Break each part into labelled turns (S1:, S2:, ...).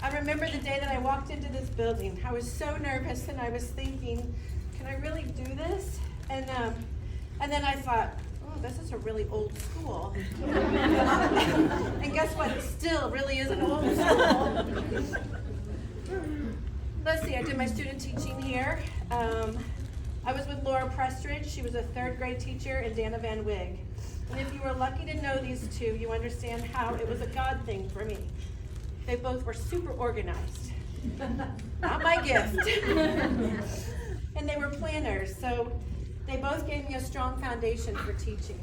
S1: I remember the day that I walked into this building. I was so nervous, and I was thinking, can I really do this? And then I thought, oh, this is a really old school. And guess what? It still really is an old school. Let's see, I did my student teaching here. I was with Laura Prestridge. She was a 3rd grade teacher, and Dana Van Wig. And if you were lucky to know these two, you understand how it was a God thing for me. They both were super organized. Not my gift. And they were planners, so they both gave me a strong foundation for teaching.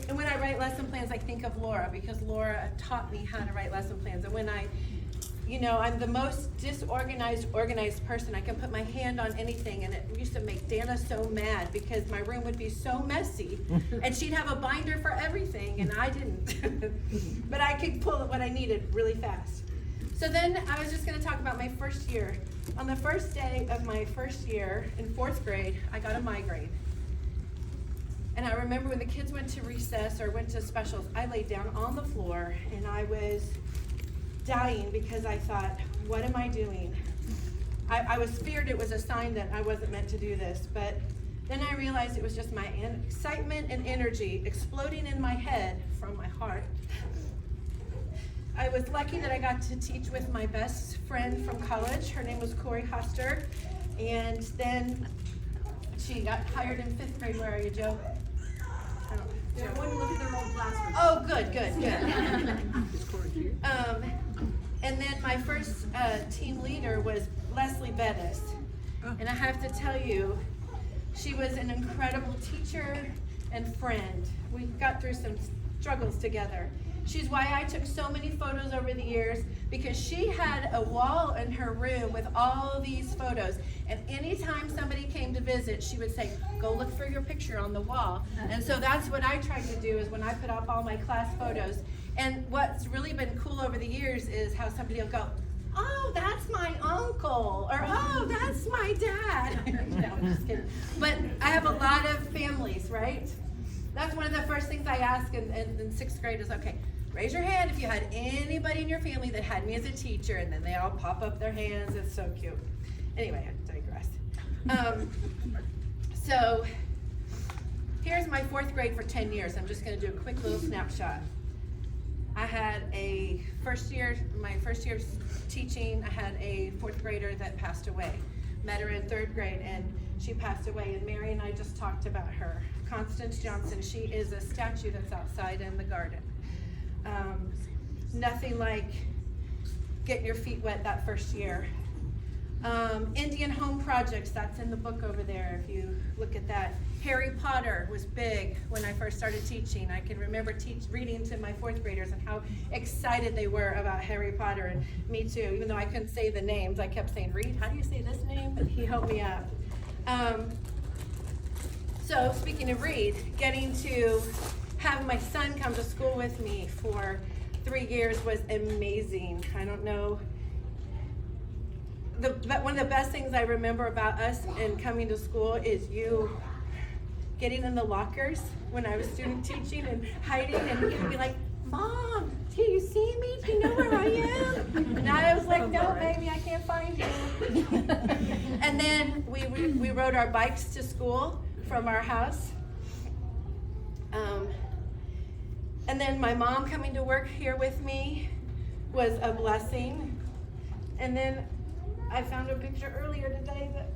S1: And when I write lesson plans, I think of Laura, because Laura taught me how to write lesson plans. And when I'm the most disorganized, organized person. I can put my hand on anything, and it used to make Dana so mad because my room would be so messy, and she'd have a binder for everything, and I didn't. But I could pull what I needed really fast. So then I was just going to talk about my first year. On the first day of my first year in 4th grade, I got a migraine. And I remember when the kids went to recess or went to specials, I laid down on the floor, and I was dying because I thought, what am I doing? I was feared it was a sign that I wasn't meant to do this, but then I realized it was just my excitement and energy exploding in my head from my heart. I was lucky that I got to teach with my best friend from college. Her name was Corey Hoster, and then she got hired in 5th grade. Where are you, Joe?
S2: They're going to look at their old classroom.
S1: Oh, good. And then my first team leader was Leslie Bettis. And I have to tell you, she was an incredible teacher and friend. We got through some struggles together. She's why I took so many photos over the years, because she had a wall in her room with all these photos. And anytime somebody came to visit, she would say, go look for your picture on the wall. And so that's what I tried to do, is when I put up all my class photos. And what's really been cool over the years is how somebody will go, oh, that's my uncle, or oh, that's my dad. No, I'm just kidding. But I have a lot of families, right? That's one of the first things I ask in 6th grade is, okay, raise your hand if you had anybody in your family that had me as a teacher, and then they all pop up their hands. It's so cute. Anyway, I digress. So here's my 4th grade for 10 years. I'm just going to do a quick little snapshot. I had my first year teaching, I had a 4th grader that passed away. Met her in 3rd grade, and she passed away, and Mary and I just talked about her. Constance Johnson, she is a statue that's outside in the garden. Nothing like getting your feet wet that first year. Indian Home Projects, that's in the book over there if you look at that. Harry Potter was big when I first started teaching. I can remember reading to my 4th graders and how excited they were about Harry Potter, and me too. Even though I couldn't say the names, I kept saying, Reed, how do you say this name? And he helped me out. So speaking of Reed, getting to have my son come to school with me for 3 years was amazing. I don't know. One of the best things I remember about us and coming to school is you getting in the lockers when I was student teaching and hiding, and he'd be like, Mom, do you see me? Do you know where I am? And I was like, no, baby, I can't find you. And then we rode our bikes to school from our house. And then my mom coming to work here with me was a blessing. And then I found a picture earlier today that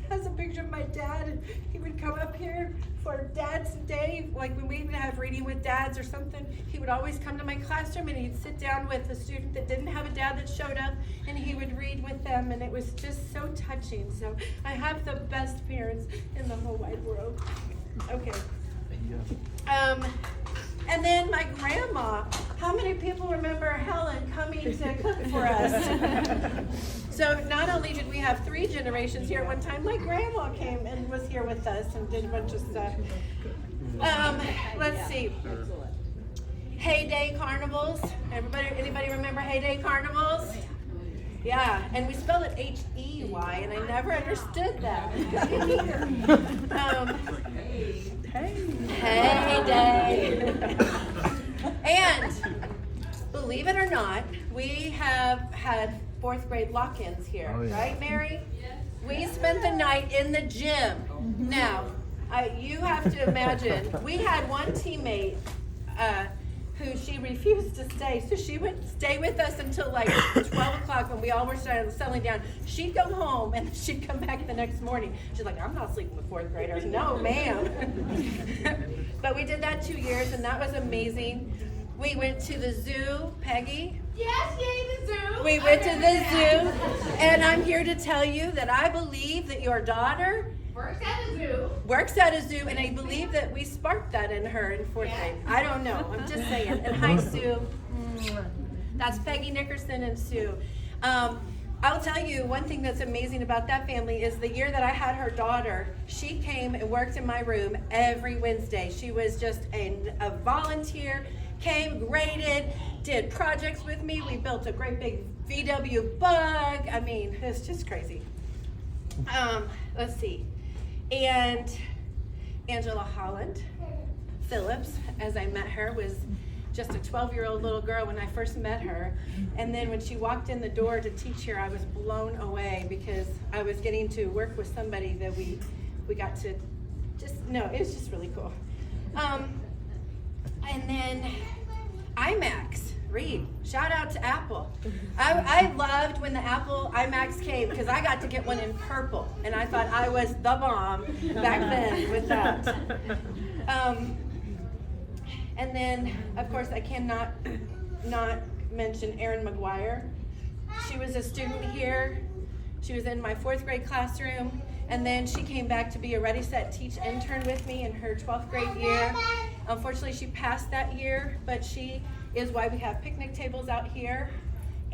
S1: has a picture of my dad, and he would come up here for Dad's Day, like when we would have reading with dads or something. He would always come to my classroom, and he'd sit down with a student that didn't have a dad that showed up, and he would read with them, and it was just so touching. So I have the best parents in the whole wide world. Okay. And then my grandma. How many people remember Helen coming to cook for us? So not only did we have 3 generations here at one time, my grandma came and was here with us and did a bunch of stuff. Let's see. Heyday carnivals. Anybody remember Heyday carnivals? Yeah, and we spelled it H-E-Y, and I never understood that. Heyday. And believe it or not, we have had fourth grade lock-ins here,
S3: Oh, yeah.
S1: right, Mary? We spent the night in the gym. Now, you have to imagine, we had one teammate who she refused to stay, so she would stay with us until like 12 o'clock when we all were settling down. She'd go home and she'd come back the next morning. She's like, I'm not sleeping with fourth graders. No, ma'am. But we did that 2 years, and that was amazing. We went to the zoo, Peggy.
S4: Yes, yay, the zoo.
S1: We went to the zoo, and I'm here to tell you that I believe that your daughter
S4: Works at the zoo.
S1: works at a zoo, and I believe that we sparked that in her in fourth grade. I don't know. I'm just saying. And hi, Sue. That's Peggy Nickerson and Sue. I'll tell you one thing that's amazing about that family is the year that I had her daughter, she came and worked in my room every Wednesday. She was just a volunteer, came, graded, did projects with me. We built a great big VW bug. I mean, it's just crazy. Let's see. And Angela Holland Phillips, as I met her, was just a 12-year-old little girl when I first met her. And then when she walked in the door to teach here, I was blown away because I was getting to work with somebody that we got to it was just really cool. And then IMAX. Reed, shout out to Apple. I loved when the Apple iMacs came because I got to get one in purple, and I thought I was the bomb back then with that. And then, of course, I cannot not mention Erin McGuire. She was a student here. She was in my fourth grade classroom, and then she came back to be a Ready, Set, Teach intern with me in her 12th grade year. Unfortunately, she passed that year, but she is why we have picnic tables out here,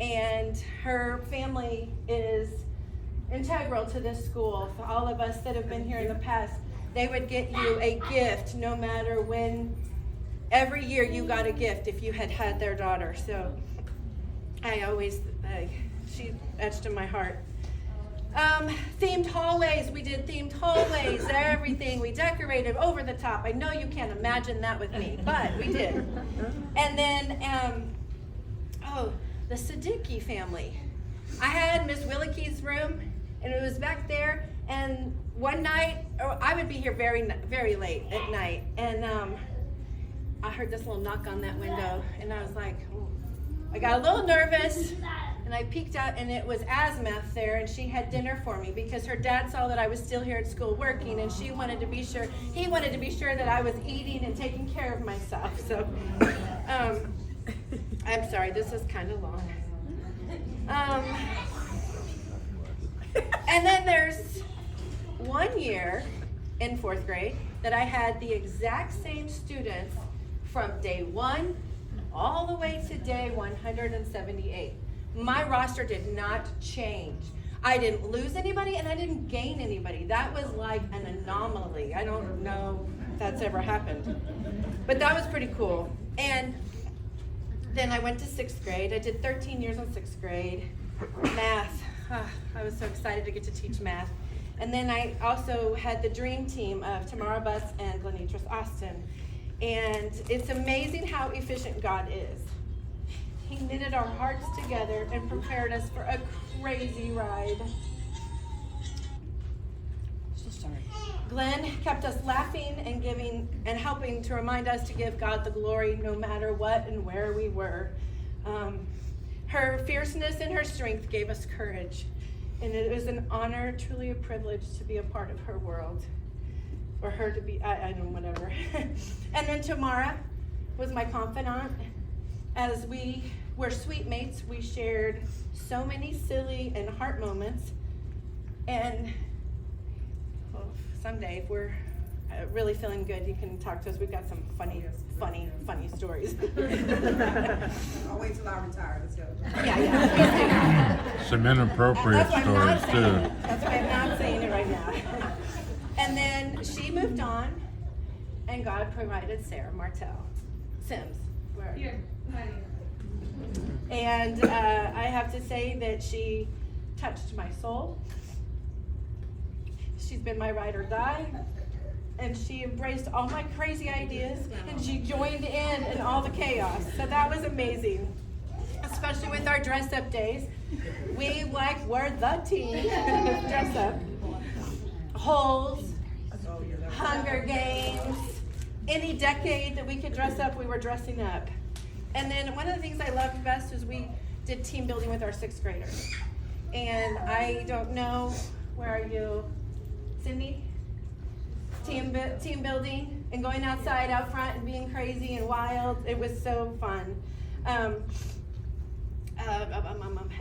S1: and her family is integral to this school. For all of us that have been here in the past, they would get you a gift no matter when. Every year you got a gift if you had their daughter. So she etched in my heart. Themed hallways, we did themed hallways, everything. We decorated over the top. I know you can't imagine that with me, but we did. And then, the Siddiqui family. I had Miss Willicke's room, and it was back there, and one night, I would be here very, very late at night, and I heard this little knock on that window, and I was like, ooh. I got a little nervous, and I peeked out, and it was Asmath there, and she had dinner for me because her dad saw that I was still here at school working, and he wanted to be sure that I was eating and taking care of myself. So, I'm sorry, this is kind of long. And then there's one year in fourth grade that I had the exact same students from day one all the way to day 178. My roster did not change. I didn't lose anybody and I didn't gain anybody. That was like an anomaly. I don't know if that's ever happened. But that was pretty cool. And then I went to sixth grade. I did 13 years in sixth grade. Math. I was so excited to get to teach math. And then I also had the dream team of Tamara Buss and Glenitris Austin. And it's amazing how efficient God is. He knitted our hearts together and prepared us for a crazy ride. So sorry. Glenn kept us laughing and giving and helping to remind us to give God the glory no matter what and where we were. Her fierceness and her strength gave us courage. And it was an honor, truly a privilege to be a part of her world. Or her to be, I don't know, whatever. And then Tamara was my confidant. As we were sweet mates, we shared so many silly and heart moments. And someday, if we're really feeling good, you can talk to us. We've got some funny stories.
S2: I'll wait till I retire to tell you.
S1: Yeah.
S3: Some inappropriate
S1: That's why I'm
S3: stories
S1: not saying
S3: too.
S1: it. That's why I'm not saying it right now. And then she moved on, and God provided Sarah Martell Sims. Where?
S4: Here, honey.
S1: And I have to say that she touched my soul. She's been my ride or die. And she embraced all my crazy ideas, and she joined in all the chaos. So that was amazing. especially with our dress up days. We were the team dress up. Holes, Hunger Games, any decade that we could dress up, we were dressing up. And then one of the things I loved best was we did team building with our 6th graders. And I don't know, where are you, Cindy? Team building and going outside, out front, and being crazy and wild. It was so fun.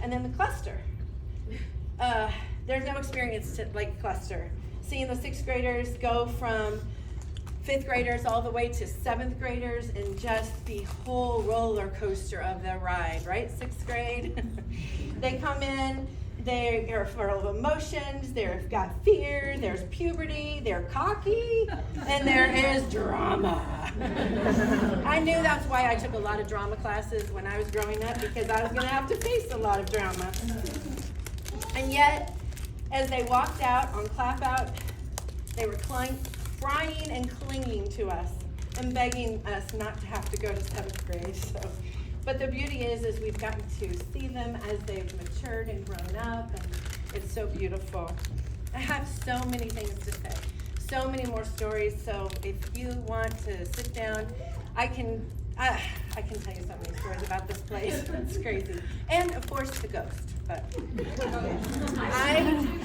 S1: And then the cluster. There's no experience like cluster. Seeing the 6th graders go from 5th graders all the way to 7th graders and just the whole roller coaster of the ride, right? 6th grade. They come in, they are full of emotions, they've got fear, there's puberty, they're cocky, and there is drama. I knew that's why I took a lot of drama classes when I was growing up, because I was going to have to face a lot of drama. And yet, as they walked out on clap out, they were crying and clinging to us and begging us not to have to go to 7th grade. So, but the beauty is we've gotten to see them as they've matured and grown up, and it's so beautiful. I have so many things to say, so many more stories. So if you want to sit down, I can tell you so many stories about this place. It's crazy, and of course the ghost. But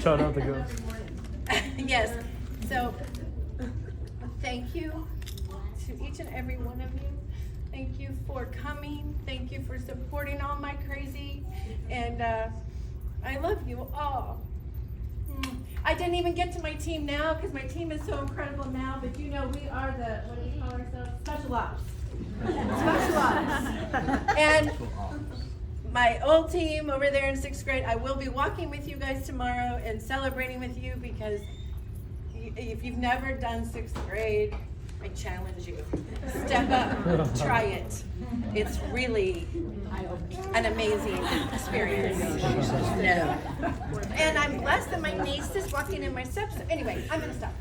S3: shout out the ghost.
S1: Yes. So thank you to each and every one of you. Thank you for coming. Thank you for supporting all my crazy. And I love you all. I didn't even get to my team now because my team is so incredible now. But you know, we are the, what do we call ourselves? Special Ops. Special Ops. And my old team over there in 6th grade, I will be walking with you guys tomorrow and celebrating with you, because if you've never done 6th grade, I challenge you. Step up, try it. It's really an amazing experience. No. And I'm blessed that my niece is walking in my steps. Anyway, I'm gonna stop.